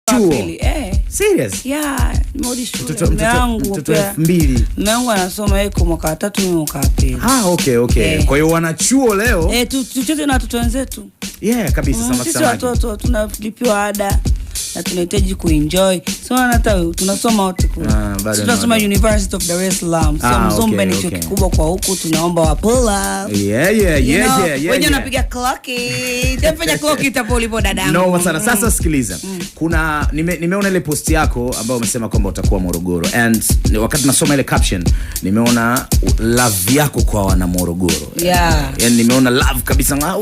Pili, Serious? Yeah, nimorudi shule. Mtoto 2000. Mwanangu anasoma yuko mwaka 3 mimi mwaka 2. Okay. Kwa hiyo wanachuo leo. Tucheze na watoto wenzetu. Yeah, kabisa samaki. Sisi watoto tunalipiwa ada na tunahitaji kuenjoy. So hata tunasoma wote kule. Tunasoma University of Dar es Salaam. So Mzumbe ni chuo kikubwa kwa huku, tunaomba wa pull up. Yeah. Wewe unapiga clock. Tafanya clock itapo ulipo dadangu. No, sasa sikiliza. Kuna nimeona ile post yako ambayo umesema kwamba utakuwa Morogoro, and wakati nasoma ile caption nimeona love yako kwa wana Morogoro. Yeah. Yani nimeona love kabisa.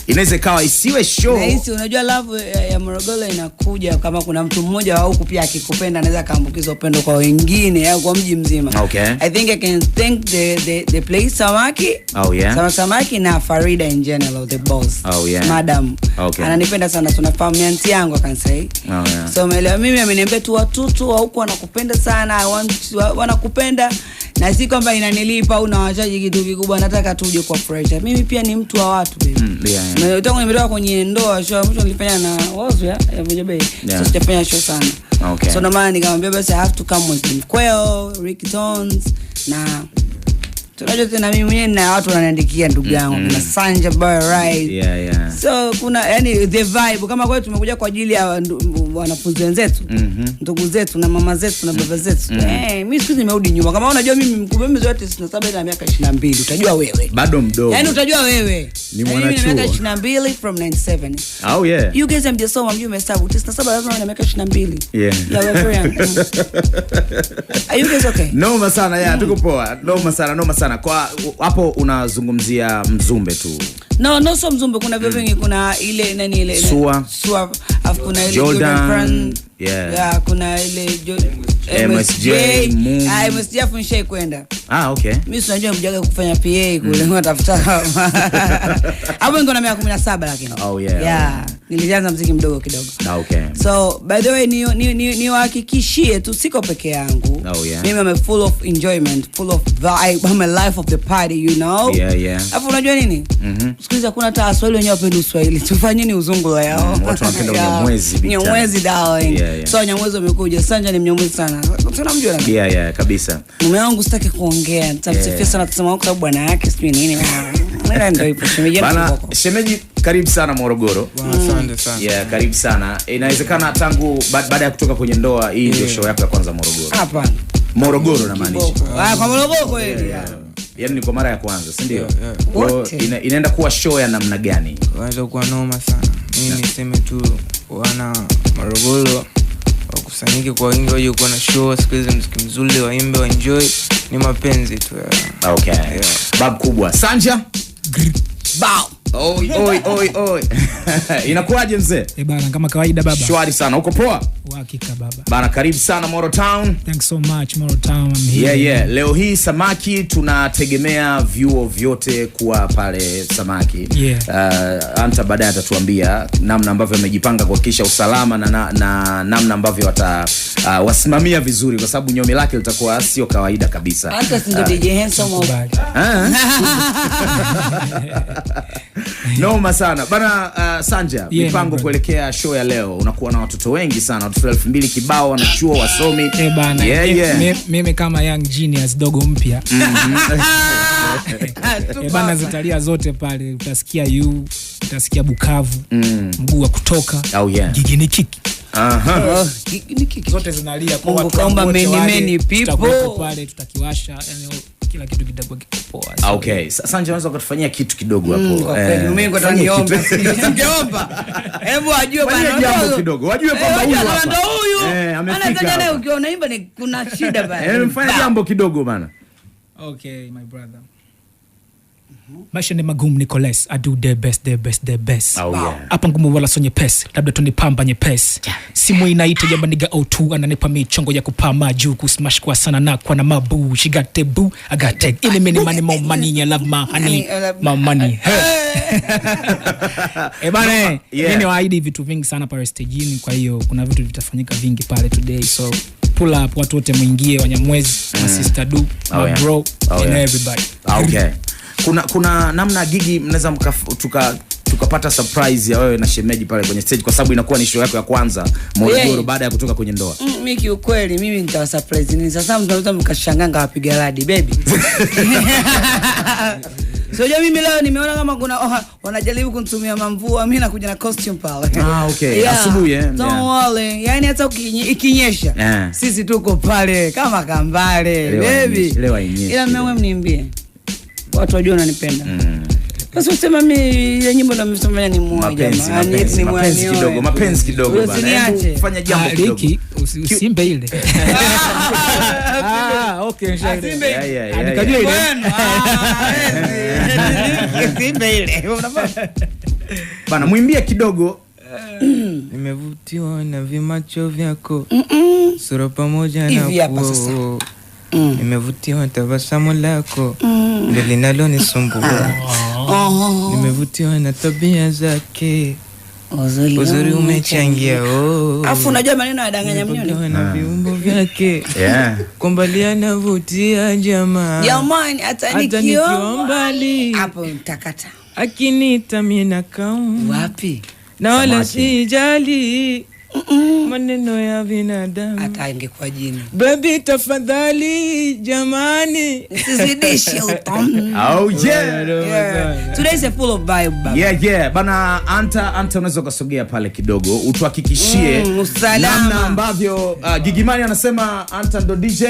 Inaweza kawa isiwe show. Na hisi unajua love ya Morogoro inakuja kama kuna mtu mmoja wa huku pia akikupenda anaweza kaambukiza upendo kwa wengine au kwa mji mzima. Okay. I think I can thank the place Samaki. Oh yeah. Samaki na Farida in general, the boss. Oh yeah. Madam. Okay. Ananipenda sana, tunafahamu auntie yangu I can say. Oh yeah. So mimi ameniambia tu watoto wa huku wanakupenda sana, wanakupenda na si kwamba inanilipa au nawachaji kitu kikubwa, nataka tuje kwa fresh. Mimi pia ni mtu wa watu baby. Yeah. Tangu nimetoka kwenye ndoa show mwisho nilifanya na Wazo ya Vujabei. So sitafanya show sana. Okay. So na nikamwambia basi I have to come with him. Kweo, Ricky Tones na tunajua tena mimi mwenyewe na watu wananiandikia ndugu yangu na Sanja Boy Right. Yeah. So kuna yani the vibe kama kwa tumekuja kwa ajili ya wanafunzi wenzetu, ndugu zetu na mama zetu na baba zetu. Mimi siku nimerudi nyuma. Kama unajua mimi mkubwa mimi zote 67 na miaka 22, utajua wewe. Bado mdogo. Yani utajua wewe. Ni mwanachuo. Miaka 22 from 97. Oh yeah. You guys am so mjue umehesabu 97 lazima na miaka 22. Yeah. Yeah, we're very young. Are you guys okay? Noma sana, yeah, tuko poa. Noma sana. Kwa hapo unazungumzia Mzumbe tu. No, so Mzumbe kuna vingi, kuna ile nani ile Sua, afu kuna ile Jordan. Yeah, kuna ile MSJ MSJ afunisha kwenda. Okay. Mimi sinajua mjaga kufanya PA kule ngatafuta. Hapo niko na miaka 17 lakini. Oh yeah. Yeah. Nilianza muziki mdogo kidogo. Okay. So by the way ni wahakikishie tu siko peke yangu. Oh yeah. Mimi I'm full of enjoyment, full of vibe. I'm a life of the party, you know. Yeah. Afu unajua nini? Sikiliza kuna hata Waswahili wenyewe wapenda Uswahili. Tufanyeni uzungu yao. Watu wanapenda Nyamwezi. Nyamwezi darling. Yeah. So Nyamwezi umekuja. Sanja ni Mnyamwezi sana. Tunamjua na. Yeah, kabisa. Mume wangu sitaki kuongea. Nitamsifia sana tusema kwa sababu bwana yake sijui nini. Mimi ndio ipo shemeji. Bana, shemeji karibu sana Morogoro. Asante sana. Yeah, karibu sana. Inawezekana tangu baada ya kutoka kwenye ndoa hii ndio show yako ya kwanza Morogoro. Hapana. Morogoro na maanisha. Kwa Morogoro kweli. Yaani ni kwa mara ya kwanza, si ndio? Inaenda kuwa show ya namna gani? Wacha kuwa noma sana. Mimi niseme tu wana Morogoro wakusanyike kwa wingi waje kuwa na show, sikilize muziki mzuri, waimbe, enjoy, ni mapenzi tu. Okay. Bab kubwa. Sanja? Bao. Oi. Inakuaje mzee? Bana kama kawaida baba. Shwari sana. Uko poa? Hakika baba. Bana karibu sana Moro Town. Thanks so much Moro Town. I'm here. Yeah. Leo hii Samaki tunategemea vyuo vyote kuwa pale Samaki. Yeah. Anta baadaye atatuambia namna ambavyo amejipanga kuhakikisha usalama na namna ambavyo wasimamia vizuri kwa sababu nyomi lake litakuwa sio kawaida kabisa. Anta ndio DJ handsome. Noma sana. Bana Sanja, mipango kuelekea show ya leo. Unakuwa na watoto wengi sana, watoto 2000 kibao wanachuo wasomi. Bana. Mimi kama young genius dogo mpya. Bana zitalia zote pale. Utasikia utasikia Bukavu, mguu wa kutoka. Oh yeah. Gigini kiki. Gigini kiki. Zote zinalia kwa watu kaomba many people pale tutakiwasha, yani kila kitu kitakuwa kipoa. Okay. Sanja unaweza kutufanyia kitu kidogo hapo. Mimi ngo taniomba. Singeomba. Hebu ajue bana jambo kidogo. Wajue kwamba huyu hapa. Ndio huyu. Amefika. Ana ukiona imba ni kuna shida bana. Mfanye jambo kidogo bana. Okay, my brother. Maisha ni magumu Nicholas, I do the best. Oh yeah. Hapa ngumu wala sonye pesa, labda tunipamba nyepesi. Simu inaita jamba niga O2, ananipa michongo ya kupama juu, kusmash kwa sana na kwa na mabu. She got the boo, I got tag. Ili mini more money, I love my honey, my money. Bana, mimi waahidi vitu vingi sana pale stage-ni, kwa hiyo kuna vitu vitafanyika vingi pale today. So pull up, watu wote muingie, Wanyamwezi, my sister do, my bro, and everybody. Okay. Kuna namna gigi mnaweza tukapata surprise ya wewe na shemeji pale kwenye stage, kwa sababu inakuwa ni show yako ya kwanza Morogoro baada ya kutoka kwenye ndoa. Mimi kiukweli mimi nitawa surprise nini sasa, mtu mkashanganga wapiga radi baby. So mimi leo nimeona kama kuna wanajaribu kunitumia mamvua, mimi nakuja na costume pale. Okay. Asubuhi Don't worry. Yani hata ikinyesha sisi tuko pale kama kambale baby. Ila mmewe mniambie watu wajue unanipenda. Basi usema mimi ile nyimbo ndo msomea ni moja mapenzi kidogo bana. Fanya jambo kidogo. Usimbe ile. Okay, Simbe. Nikajua ile. Simbe ile. Bana muimbie kidogo. Nimevutiwa na vimacho vyako. Sura pamoja na kuo. Nimevutiwa tabasamu lako. Ndio linalonisumbua. Nimevutiwa na tabia zake. Uzuri umechangia. Afu unajua maneno yanadanganya mnyoni. Na viumbo vyake. Kumbali anavutia jamaa. Jamani hata nikiwa mbali. Hapo mtakata. Akiniita mimi nakam. Wapi? Na wala sijali. Maneno ya binadamu. Hata ingekuwa jini. Baby tafadhali jamani. Usizidishe utamu. Oh yeah. Today is a full of vibe. Yeah. Bana Anta unaweza kusogea pale kidogo utuhakikishie namna ambavyo Gigimani anasema Anta ndo DJ.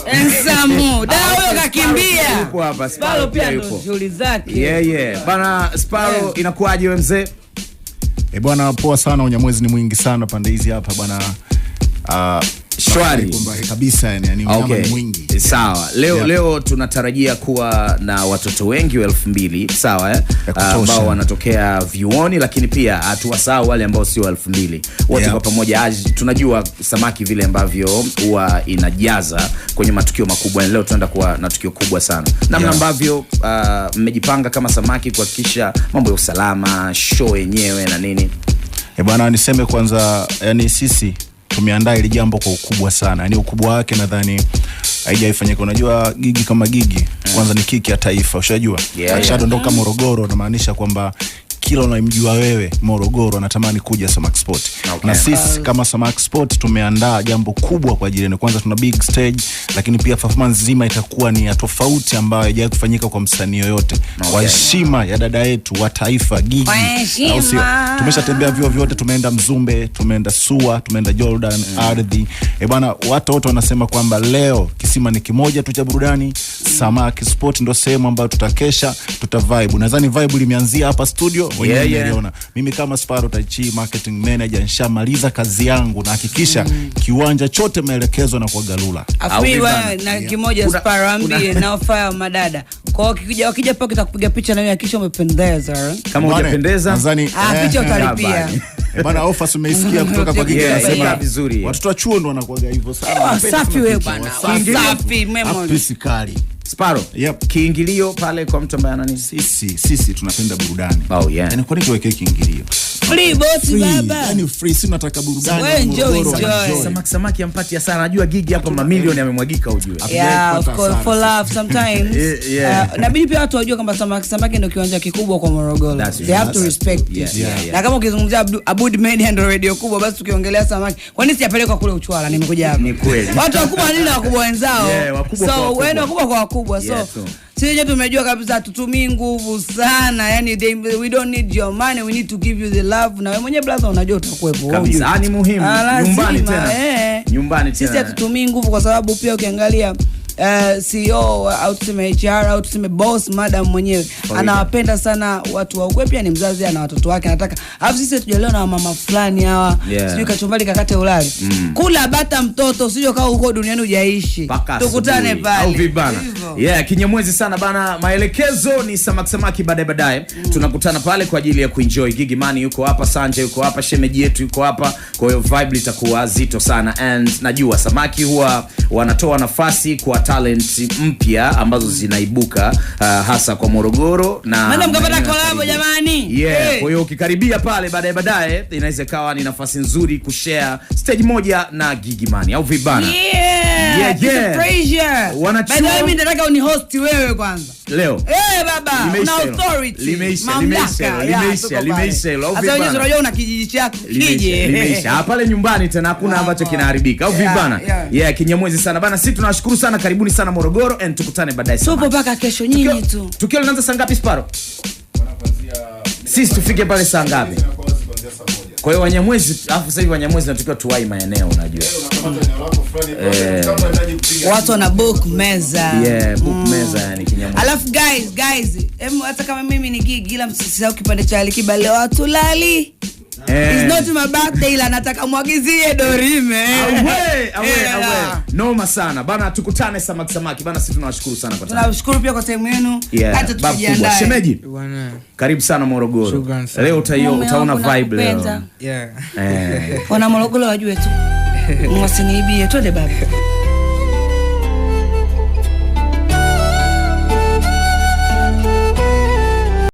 Ensamu. Dawa kakimbia. Yupo hapa Sparrow pia ndo shughuli zake. Yeah. Bana Sparrow inakuaje wewe mzee? Bwana poa sana, unyamwezi ni mwingi sana pande hizi hapa bwana. Shwari kabisa, yani okay. Ni mwingi. Sawa. Leo tunatarajia kuwa na watoto wengi 2000, sawa ambao wanatokea vyuoni, lakini pia hatuwasahau wale ambao sio 2000. Wote kwa pamoja tunajua samaki vile ambavyo huwa inajaza kwenye matukio makubwa. Leo tunaenda kuwa na tukio kubwa sana. Namna ambavyo mmejipanga kama samaki kuhakikisha mambo ya usalama, show yenyewe na nini. Bwana niseme kwanza, yani sisi tumeandaa ile jambo kwa ukubwa sana. Yani ukubwa wake nadhani haijaifanyika. Unajua gigi kama gigi kwanza ni kiki ya taifa, ushajua. Akishadondoka Morogoro na maanisha kwamba kila unayemjua wewe Morogoro anatamani kuja Samaki Sport. Na sisi kama Samaki Sport tumeandaa jambo kubwa kwa ajili yenu. Kwanza tuna big stage, lakini pia performance nzima itakuwa ni ya tofauti ambayo haijawahi kufanyika kwa msanii yoyote. Kwa heshima ya dada yetu wa taifa Gigi. Au sio? Tumeshatembea vio vyote, tumeenda Mzumbe, tumeenda Suwa, tumeenda Jordan, Ardhi. Bwana watu wote wanasema kwamba leo kisima ni kimoja tu cha burudani. Samaki Sport ndo sehemu ambayo tutakesha, vibe. Nadhani vibe limeanzia hapa studio. Mimi kama Sparrow Taichi marketing manager nishamaliza kazi yangu na hakikisha kiwanja chote maelekezo na kwa galula. Afiwa na kimoja Sparrow ambie na offer madada. Kwa wakija paka tutakupiga picha na wewe hakikisha umependeza. Kama hujapendeza nadhani picha utalipia. Bwana offers umeisikia kutoka kwa Gigi anasema vizuri. Watoto wa chuo ndo wanakuwa hivyo sana. Safi wewe bwana. Safi memory. Sparrow. Kiingilio pale kwa mtu ambaye anani sisi tunapenda burudani. Yani kwa nini tuweke kiingilio? Free boss baba. Yani free, si nataka burudani. Wewe enjoy. Samaki ampatia sana. Najua Gigi hapa mamilioni yamemwagika ujue. Yeah, of course, for love sometimes. Inabidi pia watu wajue kwamba Samaki ndio kiwanja kikubwa kwa Morogoro. They have to respect it. Na kama ukizungumzia Abud Media ndio radio kubwa, basi tukiongelea Samaki, kwa nini sijapelekwa kule Uchwala? Nimekuja hapa. Ni kweli. Watu wakubwa nini wakubwa wenzao? So wewe wakubwa kwa wakubwa. So sisi tumejua kabisa tutumii nguvu sana. Yani we don't need your money, we need to give you the love. Na wewe mwenyewe brother unajua utakuwepo. Kabisa, ni muhimu. Nyumbani tena. Nyumbani tena. Sisi hatutumii nguvu kwa sababu pia ukiangalia CEO au tuseme HR au tuseme boss madam mwenyewe anawapenda sana watu wa ukwe, pia ni mzazi ana watoto wake anataka. Alafu sisi tujaliwa na mama fulani hawa sijui kachumbali kakate ulali. Kula bata mtoto usije kaa huko duniani hujaishi. Tukutane pale. Au vibana. Kinyamwezi sana bana. Maelekezo ni Samaki baadaye. Tunakutana pale kwa ajili ya kuenjoy. Gigi Mani yuko hapa, Sanje yuko hapa, shemeji yetu yuko hapa. Kwa hiyo vibe litakuwa zito sana, and najua Samaki huwa wanatoa nafasi kwa talent mpya ambazo zinaibuka hasa kwa Morogoro na Madam kapata collab jamani. Kwa hiyo ukikaribia pale baadaye inaweza kawa ni nafasi nzuri kushare stage moja na Gigi Mani au vibana. Yeah, yeah. Pressure. Wanachuo- By the way, mimi nataka unihost wewe kwanza. Leo. Baba, Limeisha una hilo. authority. Limeisha, Mamlaka. limeisha hilo. Sasa wewe unajua una kijiji chako. Limeisha. Pale nyumbani tena hakuna ambacho kinaharibika. Au vipi bana? Yeah, Kinyamwezi sana bana. Sisi tunawashukuru sana, karibuni sana Morogoro and tukutane baadaye sana. Tupo mpaka kesho nyinyi tu. Tukio linaanza saa ngapi Sparo? Sisi tufike pale saa ngapi? Kwa hiyo Wanyamwezi, alafu sasa hivi Wanyamwezi tunatakiwa tuwai maeneo unajua. Watu wana book meza. Yeah, book meza yani Kinyamwezi. Alafu guys, hata kama mimi ni gig ila msisahau kipande cha Alikiba leo watu lali. It's not my birthday ila nataka mwagizie Dorime. Awe. Noma sana. Bana tukutane samaki bana, sisi tunawashukuru sana kwa time. Tunashukuru pia kwa time yenu. Hata tujiandae. Shemeji. Bwana. Karibu sana Morogoro. Leo utaona vibe leo. Yeah. Wana Morogoro wajue tu. Msiniibie twende baba.